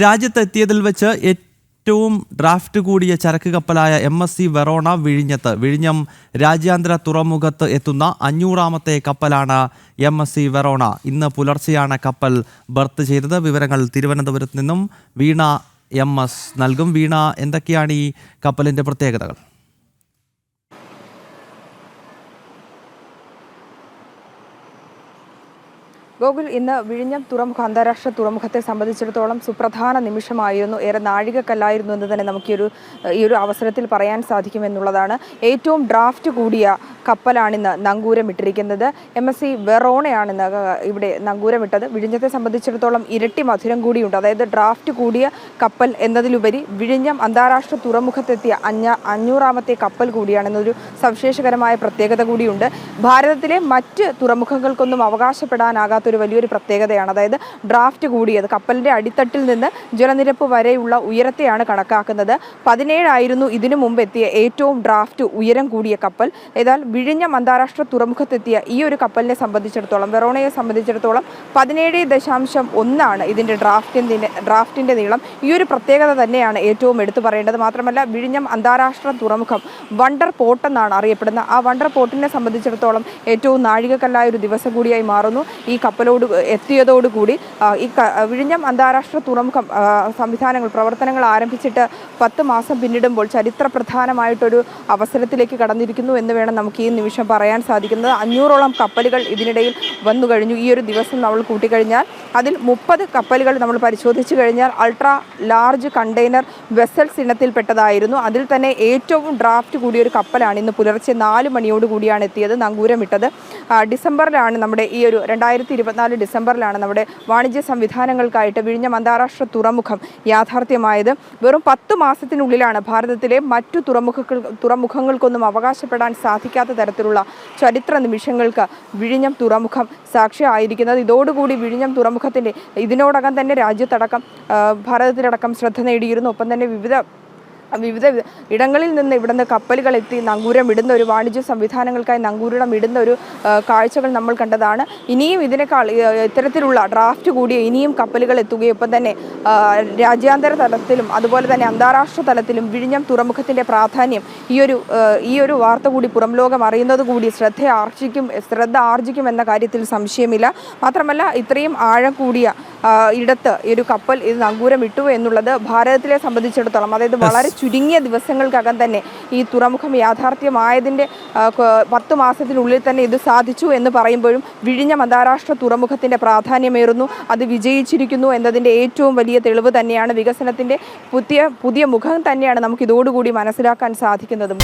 രാജ്യത്തെത്തിയതിൽ വെച്ച് ഏറ്റവും ഡ്രാഫ്റ്റ് കൂടിയ ചരക്ക് കപ്പലായ MSC വെറോണ വിഴിഞ്ഞം രാജ്യാന്തര തുറമുഖത്ത് എത്തുന്ന 500ാമത്തെ കപ്പലാണ് MSC വെറോണ. ഇന്ന് പുലർച്ചെയാണ് കപ്പൽ ബർത്ത് ചെയ്തത്. വിവരങ്ങൾ തിരുവനന്തപുരത്ത് നിന്നും വീണ MS നൽകും. വീണ, എന്തൊക്കെയാണ് ഈ കപ്പലിൻ്റെ പ്രത്യേകതകൾ? ഗോകുൽ, ഇന്ന് വിഴിഞ്ഞം അന്താരാഷ്ട്ര തുറമുഖത്തെ സംബന്ധിച്ചിടത്തോളം സുപ്രധാന നിമിഷമായിരുന്നു, ഏറെ നാഴികക്കല്ലായിരുന്നു എന്ന് തന്നെ നമുക്ക് ഈ ഒരു അവസരത്തിൽ പറയാൻ സാധിക്കുമെന്നുള്ളതാണ്. ഏറ്റവും ഡ്രാഫ്റ്റ് കൂടിയ കപ്പലാണിന്ന് നങ്കൂരമിട്ടിരിക്കുന്നത്. MSC വെറോണയാണിന്ന് ഇവിടെ നങ്കൂരമിട്ടത്. വിഴിഞ്ഞത്തെ സംബന്ധിച്ചിടത്തോളം ഇരട്ടി മധുരം കൂടിയുണ്ട്. അതായത് ഡ്രാഫ്റ്റ് കൂടിയ കപ്പൽ എന്നതിലുപരി വിഴിഞ്ഞം അന്താരാഷ്ട്ര തുറമുഖത്തെത്തിയ 500ാമത്തെ കപ്പൽ കൂടിയാണെന്നൊരു സവിശേഷകരമായ പ്രത്യേകത കൂടിയുണ്ട്. ഭാരതത്തിലെ മറ്റ് തുറമുഖങ്ങൾക്കൊന്നും അവകാശപ്പെടാനാകാത്ത ഒരു വലിയൊരു പ്രത്യേകതയാണ്. അതായത് ഡ്രാഫ്റ്റ് കൂടിയത്, കപ്പലിൻ്റെ അടിത്തട്ടിൽ നിന്ന് ജലനിരപ്പ് വരെയുള്ള ഉയരത്തെയാണ് കണക്കാക്കുന്നത്. 17 ആയിരുന്നു ഇതിനു മുമ്പ് എത്തിയ ഏറ്റവും ഡ്രാഫ്റ്റ് ഉയരം കൂടിയ കപ്പൽ. ഏതാൽ വിഴിഞ്ഞം അന്താരാഷ്ട്ര തുറമുഖത്തെത്തിയ ഈ ഒരു കപ്പലിനെ സംബന്ധിച്ചിടത്തോളം, വെറോണയെ സംബന്ധിച്ചിടത്തോളം 17.1 ഇതിൻ്റെ ഡ്രാഫ്റ്റിൻ്റെ നീളം. ഈ ഒരു പ്രത്യേകത തന്നെയാണ് ഏറ്റവും എടുത്തു പറയേണ്ടത്. മാത്രമല്ല, വിഴിഞ്ഞം അന്താരാഷ്ട്ര തുറമുഖം വണ്ടർ പോർട്ട് എന്നാണ് അറിയപ്പെടുന്നത്. ആ വണ്ടർ പോർട്ടിനെ സംബന്ധിച്ചിടത്തോളം ഏറ്റവും നാഴികക്കല്ലായ ഒരു ദിവസം കൂടിയായി മാറുന്നു ഈ കപ്പലോട് എത്തിയതോടുകൂടി. ഈ വിഴിഞ്ഞം അന്താരാഷ്ട്ര തുറമുഖം പ്രവർത്തനങ്ങൾ ആരംഭിച്ചിട്ട് 10 മാസം പിന്നിടുമ്പോൾ ചരിത്ര പ്രധാനമായിട്ടൊരു അവസരത്തിലേക്ക് കടന്നിരിക്കുന്നു എന്ന് വേണം നമുക്ക് ഈ നിമിഷം പറയാൻ സാധിക്കുന്നത്. 500ഓളം കപ്പലുകൾ ഇതിനിടയിൽ വന്നു കഴിഞ്ഞു. ഈ ഒരു ദിവസം നമ്മൾ കൂട്ടിക്കഴിഞ്ഞാൽ അതിൽ 30 കപ്പലുകൾ നമ്മൾ പരിശോധിച്ചു കഴിഞ്ഞാൽ അൾട്രാ ലാർജ് കണ്ടെയ്നർ വെസൽസ് ഇനത്തിൽപ്പെട്ടതായിരുന്നു. അതിൽ തന്നെ ഏറ്റവും ഡ്രാഫ്റ്റ് കൂടിയൊരു കപ്പലാണ് ഇന്ന് പുലർച്ചെ 4 മണിയോടുകൂടിയാണ് എത്തിയത്, നങ്കൂരമിട്ടത്. ഡിസംബറിലാണ് നമ്മുടെ ഈ ഒരു 2024 ഡിസംബറിലാണ് നമ്മുടെ വാണിജ്യ സംവിധാനങ്ങൾക്കായിട്ട് വിഴിഞ്ഞം അന്താരാഷ്ട്ര തുറമുഖം യാഥാർത്ഥ്യമായത്. വെറും 10 മാസത്തിനുള്ളിലാണ് ഭാരതത്തിലെ മറ്റു തുറമുഖങ്ങൾക്കൊന്നും അവകാശപ്പെടാൻ സാധിക്കാത്ത തരത്തിലുള്ള ചരിത്ര നിമിഷങ്ങൾക്ക് വിഴിഞ്ഞം തുറമുഖം സാക്ഷിയായിരിക്കുന്നത്. ഇതോടുകൂടി വിഴിഞ്ഞം തുറമുഖത്തിൻ്റെ ഇതിനോടകം തന്നെ രാജ്യത്തടക്കം ഭാരതത്തിലടക്കം ശ്രദ്ധ നേടിയിരുന്നു. ഒപ്പം തന്നെ വിവിധ ഇടങ്ങളിൽ നിന്ന് ഇവിടുന്ന് കപ്പലുകൾ എത്തി നങ്കൂരം ഇടുന്ന ഒരു വാണിജ്യ സംവിധാനങ്ങൾക്കായി നങ്കൂരം ഇടുന്ന ഒരു കാഴ്ചകൾ നമ്മൾ കണ്ടതാണ്. ഇനിയും ഇതിനേക്കാൾ ഇത്തരത്തിലുള്ള ഡ്രാഫ്റ്റ് കൂടിയ ഇനിയും കപ്പലുകൾ എത്തുകയും ഒപ്പം തന്നെ രാജ്യാന്തര തലത്തിലും അതുപോലെ തന്നെ അന്താരാഷ്ട്ര തലത്തിലും വിഴിഞ്ഞം തുറമുഖത്തിൻ്റെ പ്രാധാന്യം ഈ ഒരു വാർത്ത കൂടി പുറം ലോകം അറിയുന്നത് കൂടി ശ്രദ്ധ ആർജിക്കും എന്ന കാര്യത്തിൽ സംശയമില്ല. മാത്രമല്ല, ഇത്രയും ആഴം കൂടിയ ഇടത്ത് ഈ ഒരു കപ്പൽ ഇത് നങ്കൂരം ഇട്ടു എന്നുള്ളത് ഭാരതത്തിലെ സംബന്ധിച്ചിടത്തോളം, അതായത് വളരെ ചുരുങ്ങിയ ദിവസങ്ങൾക്കകം തന്നെ ഈ തുറമുഖം യാഥാർത്ഥ്യമായതിൻ്റെ 10 മാസത്തിനുള്ളിൽ തന്നെ ഇത് സാധിച്ചു എന്ന് പറയുമ്പോഴും വിഴിഞ്ഞം അന്താരാഷ്ട്ര തുറമുഖത്തിൻ്റെ പ്രാധാന്യമേറുന്നു, അത് വിജയിച്ചിരിക്കുന്നു എന്നതിൻ്റെ ഏറ്റവും വലിയ തെളിവ് തന്നെയാണ്. വികസനത്തിൻ്റെ പുതിയ മുഖം തന്നെയാണ് നമുക്ക് ഇതോടുകൂടി മനസ്സിലാക്കാൻ സാധിക്കുന്നതും.